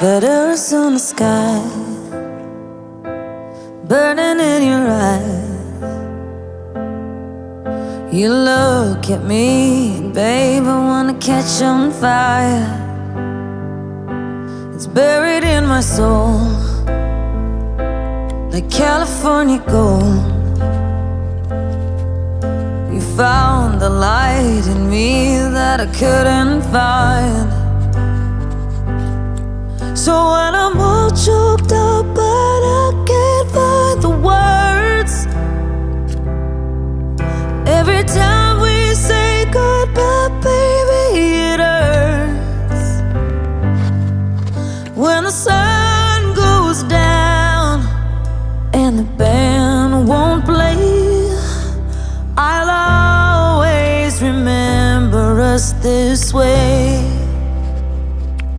That Arizona sky burning in your eyes. You look at me, babe, I wanna catch on fire. It's buried in my soul like California gold. You found the light in me that I couldn't find. So when I'm all choked up but I can't find the words, every time we say goodbye, baby, it hurts. When the sun goes down and the band won't play, I'll always remember us this way.